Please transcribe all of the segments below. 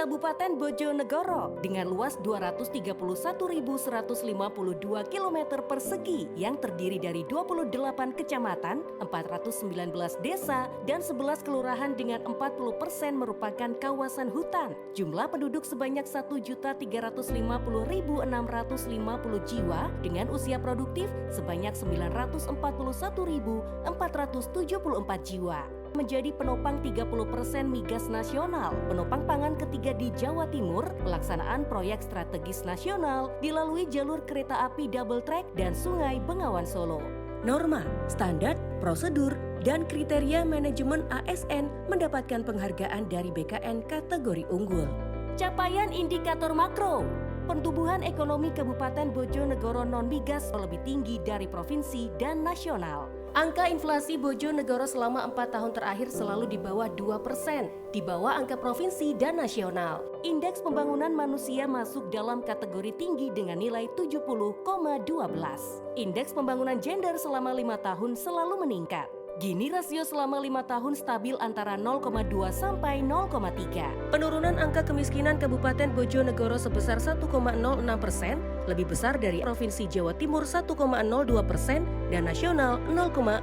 Kabupaten Bojonegoro dengan luas 231.152 km persegi yang terdiri dari 28 kecamatan, 419 desa, dan 11 kelurahan dengan 40% merupakan kawasan hutan. Jumlah penduduk sebanyak 1.350.650 jiwa dengan usia produktif sebanyak 941.474 jiwa. Menjadi penopang 30% migas nasional, penopang pangan ketiga di Jawa Timur, pelaksanaan proyek strategis nasional dilalui jalur kereta api double track dan Sungai Bengawan Solo. Norma, standar, prosedur, dan kriteria manajemen ASN mendapatkan penghargaan dari BKN kategori unggul. Capaian indikator makro. Pertumbuhan ekonomi Kabupaten Bojonegoro non-migas lebih tinggi dari provinsi dan nasional. Angka inflasi Bojonegoro selama 4 tahun terakhir selalu di bawah 2%, di bawah angka provinsi dan nasional. Indeks pembangunan manusia masuk dalam kategori tinggi dengan nilai 70,12. Indeks pembangunan gender selama 5 tahun selalu meningkat. Gini rasio selama 5 tahun stabil antara 0,2 sampai 0,3. Penurunan angka kemiskinan Kabupaten Bojonegoro sebesar 1,06%, lebih besar dari Provinsi Jawa Timur 1,02% dan nasional 0,6%.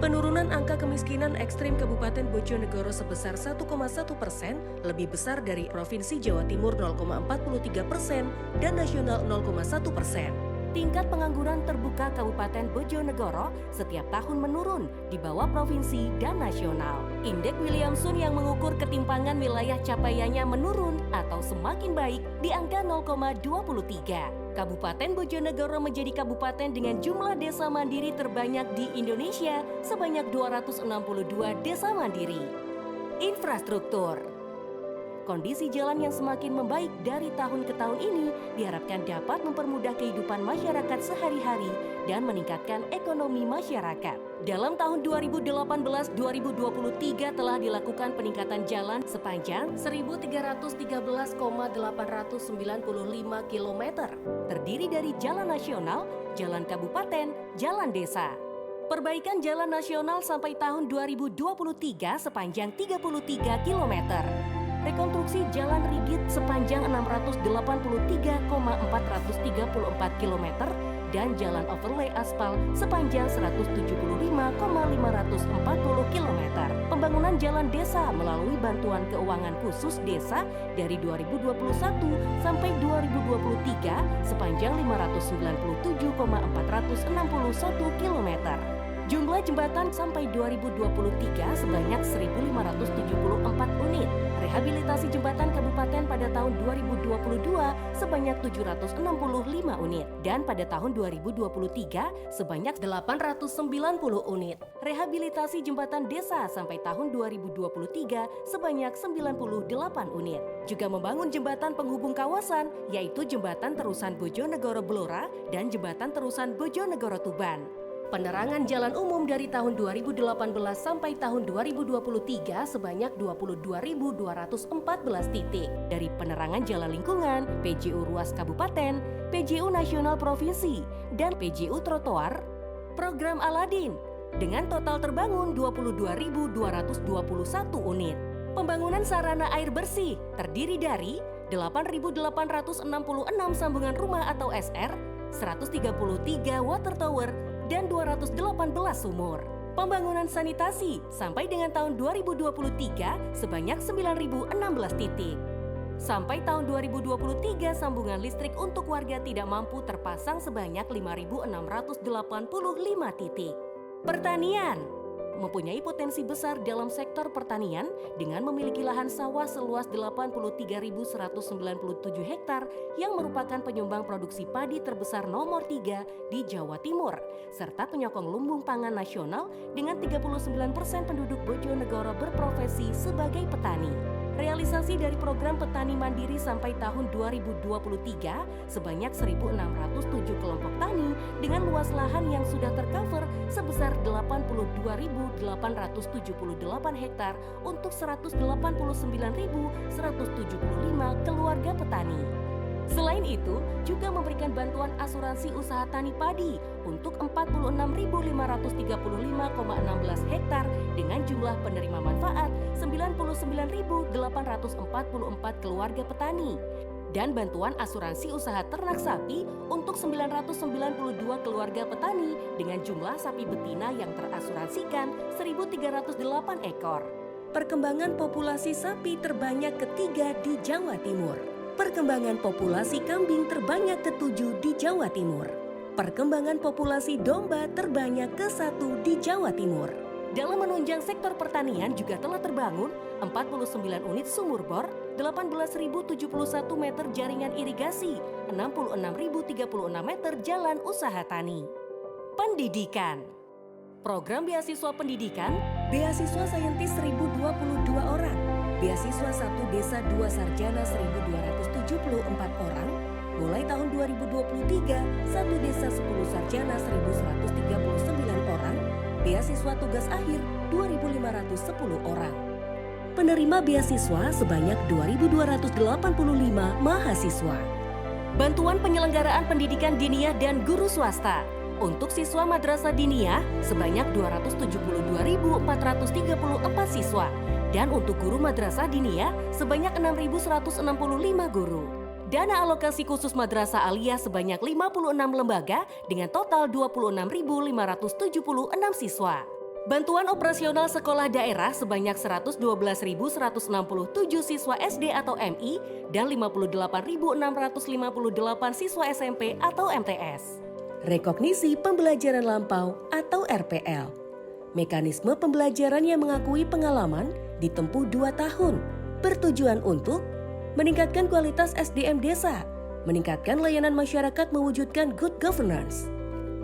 Penurunan angka kemiskinan ekstrim Kabupaten Bojonegoro sebesar 1,1%, lebih besar dari Provinsi Jawa Timur 0,43% dan nasional 0,1%. Tingkat pengangguran terbuka Kabupaten Bojonegoro setiap tahun menurun di bawah provinsi dan nasional. Indeks Williamson yang mengukur ketimpangan wilayah capaiannya menurun atau semakin baik di angka 0,23. Kabupaten Bojonegoro menjadi kabupaten dengan jumlah desa mandiri terbanyak di Indonesia sebanyak 262 desa mandiri. Infrastruktur. Kondisi jalan yang semakin membaik dari tahun ke tahun ini diharapkan dapat mempermudah kehidupan masyarakat sehari-hari dan meningkatkan ekonomi masyarakat. Dalam tahun 2018-2023 telah dilakukan peningkatan jalan sepanjang 1.313,895 km, terdiri dari jalan nasional, jalan kabupaten, jalan desa. Perbaikan jalan nasional sampai tahun 2023 sepanjang 33 km. Rekonstruksi jalan rigid sepanjang 683,434 km dan jalan overlay aspal sepanjang 175,540 km. Pembangunan jalan desa melalui bantuan keuangan khusus desa dari 2021 sampai 2023 sepanjang 597,461 km. Jumlah jembatan sampai 2023 sebanyak 1.574 unit. Rehabilitasi jembatan kabupaten pada tahun 2022 sebanyak 765 unit. Dan pada tahun 2023 sebanyak 890 unit. Rehabilitasi jembatan desa sampai tahun 2023 sebanyak 98 unit. Juga membangun jembatan penghubung kawasan, yaitu jembatan terusan Bojonegoro-Blora dan jembatan terusan Bojonegoro-Tuban. Penerangan jalan umum dari tahun 2018 sampai tahun 2023 sebanyak 22.214 titik. Dari penerangan jalan lingkungan, PJU Ruas Kabupaten, PJU Nasional Provinsi, dan PJU Trotoar, program Aladin, dengan total terbangun 22.221 unit. Pembangunan sarana air bersih terdiri dari 8.866 sambungan rumah atau SR, 133 water tower, dan 218 sumur. Pembangunan sanitasi sampai dengan tahun 2023 sebanyak 9.016 titik. Sampai tahun 2023 sambungan listrik untuk warga tidak mampu terpasang sebanyak 5.685 titik. Pertanian mempunyai potensi besar dalam sektor pertanian dengan memiliki lahan sawah seluas 83.197 hektar yang merupakan penyumbang produksi padi terbesar nomor 3 di Jawa Timur, serta penyokong lumbung pangan nasional dengan 39% penduduk Bojonegoro berprofesi sebagai petani. Realisasi dari program petani mandiri sampai tahun 2023 sebanyak 1.607 kelompok tani dengan luas lahan yang sudah tercover sebesar 82.878 hektar untuk 189.175 keluarga petani. Selain itu, juga memberikan bantuan asuransi usaha tani padi untuk 46.535,16 hektar dengan jumlah penerima manfaat 99,9 9.844 keluarga petani. Dan bantuan asuransi usaha ternak sapi untuk 992 keluarga petani dengan jumlah sapi betina yang terasuransikan 1.308 ekor. Perkembangan populasi sapi terbanyak ketiga di Jawa Timur. Perkembangan populasi kambing terbanyak ketujuh di Jawa Timur. Perkembangan populasi domba terbanyak ke-1 di Jawa Timur. Dalam menunjang sektor pertanian juga telah terbangun 49 unit sumur bor, 18.071 meter jaringan irigasi, 66.036 meter jalan usaha tani. Pendidikan. Program beasiswa pendidikan, beasiswa saintis 1.022 orang, beasiswa 1 desa 2 sarjana 1.274 orang, mulai tahun 2023, 1 desa 10 sarjana 1.139 orang, beasiswa tugas akhir 2.510 orang. Penerima beasiswa sebanyak 2.285 mahasiswa. Bantuan penyelenggaraan pendidikan diniyah dan guru swasta. Untuk siswa madrasah diniyah sebanyak 272.434 siswa. Dan untuk guru madrasah diniyah sebanyak 6.165 guru. Dana alokasi khusus madrasah aliyah sebanyak 56 lembaga dengan total 26.576 siswa. Bantuan operasional sekolah daerah sebanyak 112.167 siswa SD atau MI dan 58.658 siswa SMP atau MTS. Rekognisi pembelajaran lampau atau RPL. Mekanisme pembelajaran yang mengakui pengalaman ditempuh 2 tahun, bertujuan untuk meningkatkan kualitas SDM desa, meningkatkan layanan masyarakat mewujudkan good governance.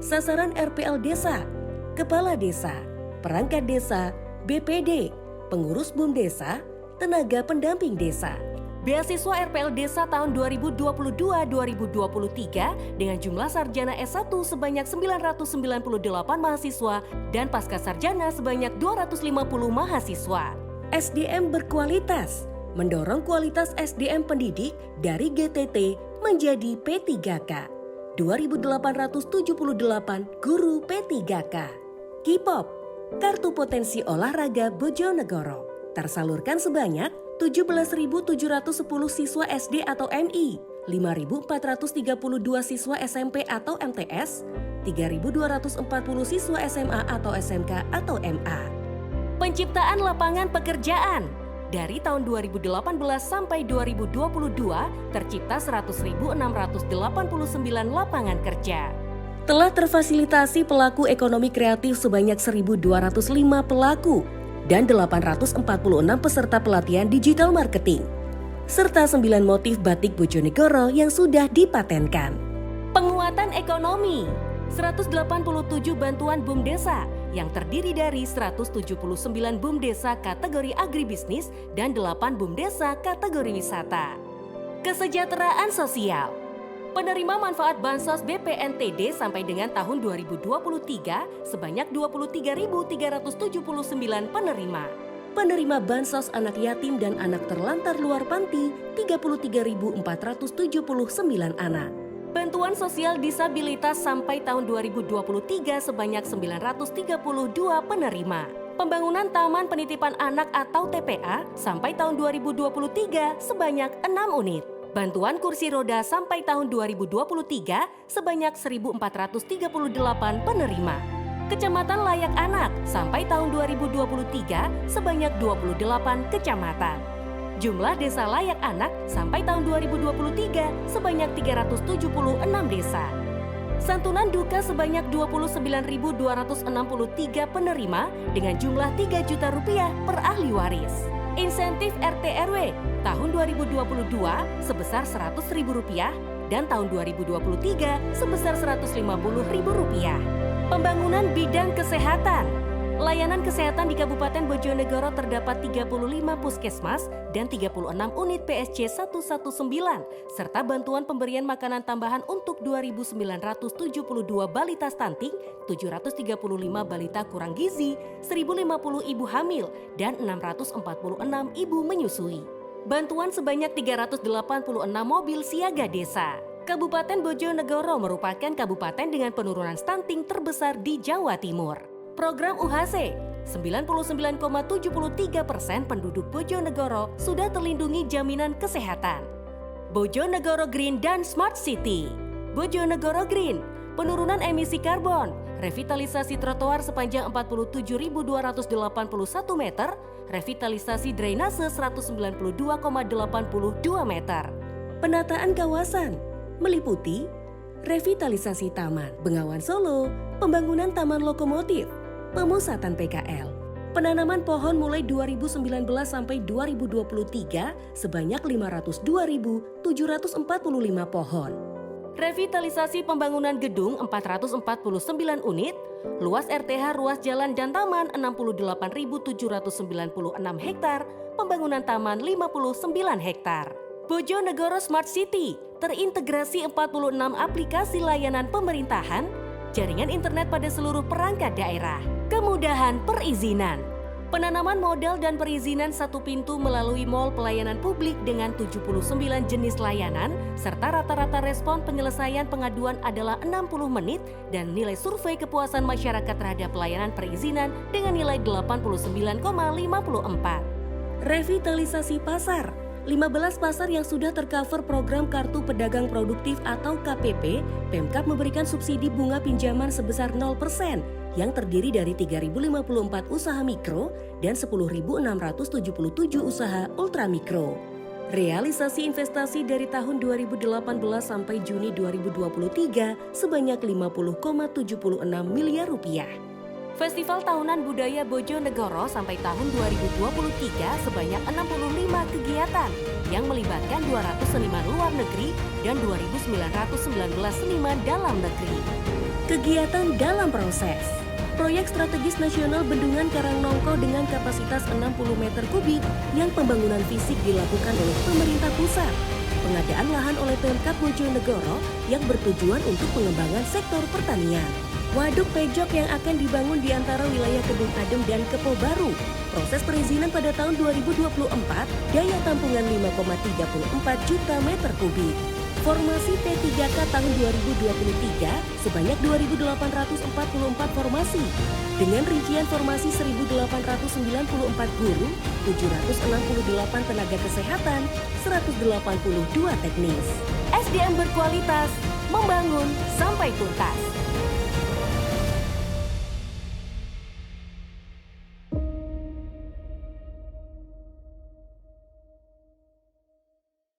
Sasaran RPL desa, kepala desa, perangkat desa, BPD, pengurus BUM-desa, tenaga pendamping desa. Beasiswa RPL Desa tahun 2022-2023 dengan jumlah sarjana S1 sebanyak 998 mahasiswa dan pasca sarjana sebanyak 250 mahasiswa. SDM berkualitas, mendorong kualitas SDM pendidik dari GTT menjadi P3K. 2.878 guru P3K. K-pop, kartu potensi olahraga Bojonegoro, tersalurkan sebanyak 17.710 siswa SD atau MI, 5.432 siswa SMP atau MTS, 3.240 siswa SMA atau SMK atau MA. Penciptaan lapangan pekerjaan. Dari tahun 2018 sampai 2022 tercipta 100.689 lapangan kerja. Telah terfasilitasi pelaku ekonomi kreatif sebanyak 1.205 pelaku dan 846 peserta pelatihan digital marketing, serta 9 motif batik Bojonegoro yang sudah dipatenkan. Penguatan ekonomi, 187 bantuan BUM Desa yang terdiri dari 179 BUM Desa kategori agribisnis dan 8 BUM Desa kategori wisata. Kesejahteraan sosial. Penerima manfaat Bansos BPNTD sampai dengan tahun 2023 sebanyak 23.379 penerima. Penerima Bansos anak yatim dan anak terlantar luar panti 33.479 anak. Bantuan sosial disabilitas sampai tahun 2023 sebanyak 932 penerima. Pembangunan Taman Penitipan Anak atau TPA sampai tahun 2023 sebanyak 6 unit. Bantuan kursi roda sampai tahun 2023 sebanyak 1.438 penerima. Kecamatan layak anak sampai tahun 2023 sebanyak 28 kecamatan. Jumlah desa layak anak sampai tahun 2023 sebanyak 376 desa. Santunan duka sebanyak 29.263 penerima dengan jumlah 3 juta rupiah per ahli waris. Insentif RT RW tahun 2022 sebesar Rp100.000 dan tahun 2023 sebesar Rp150.000. Pembangunan bidang kesehatan. Layanan kesehatan di Kabupaten Bojonegoro terdapat 35 puskesmas dan 36 unit PSC 119 serta bantuan pemberian makanan tambahan untuk 2.972 balita stunting, 735 balita kurang gizi, 1.050 ibu hamil dan 646 ibu menyusui. Bantuan sebanyak 386 mobil siaga desa. Kabupaten Bojonegoro merupakan kabupaten dengan penurunan stunting terbesar di Jawa Timur. Program UHC, 99,73% penduduk Bojonegoro sudah terlindungi jaminan kesehatan. Bojonegoro Green dan Smart City. Bojonegoro Green, penurunan emisi karbon, revitalisasi trotoar sepanjang 47.281 meter, revitalisasi drainase 192,82 meter. Penataan kawasan meliputi revitalisasi taman Bengawan Solo, pembangunan taman lokomotif, pemusatan PKL, penanaman pohon mulai 2019 sampai 2023 sebanyak 502.745 pohon. Revitalisasi pembangunan gedung 449 unit, luas RTH ruas jalan dan taman 68.796 hektar, pembangunan taman 59 hektar. Bojonegoro Smart City terintegrasi 46 aplikasi layanan pemerintahan, jaringan internet pada seluruh perangkat daerah, kemudahan perizinan, penanaman modal dan perizinan satu pintu melalui mall pelayanan publik dengan 79 jenis layanan, serta rata-rata respon penyelesaian pengaduan adalah 60 menit dan nilai survei kepuasan masyarakat terhadap pelayanan perizinan dengan nilai 89,54. Revitalisasi pasar. 15 pasar yang sudah tercover program Kartu Pedagang Produktif atau KPP, Pemkab memberikan subsidi bunga pinjaman sebesar 0% yang terdiri dari 3.054 usaha mikro dan 10.677 usaha ultramikro. Realisasi investasi dari tahun 2018 sampai Juni 2023 sebanyak 50,76 miliar rupiah. Festival Tahunan Budaya Bojonegoro sampai tahun 2023 sebanyak 65 kegiatan yang melibatkan 200 seniman luar negeri dan 2.919 seniman dalam negeri. Kegiatan dalam proses. Proyek strategis nasional Bendungan Karangnongko dengan kapasitas 60 meter kubik yang pembangunan fisik dilakukan oleh pemerintah pusat. Pengadaan lahan oleh Pemkab Bojonegoro yang bertujuan untuk pengembangan sektor pertanian. Waduk Pejok yang akan dibangun di antara wilayah Kedung Adem dan Kepo Baru. Proses perizinan pada tahun 2024, daya tampungan 5,34 juta meter kubik. Formasi P3K tahun 2023 sebanyak 2.844 formasi. Dengan rincian formasi 1.894 guru, 768 tenaga kesehatan, 182 teknis. SDM berkualitas, membangun sampai tuntas.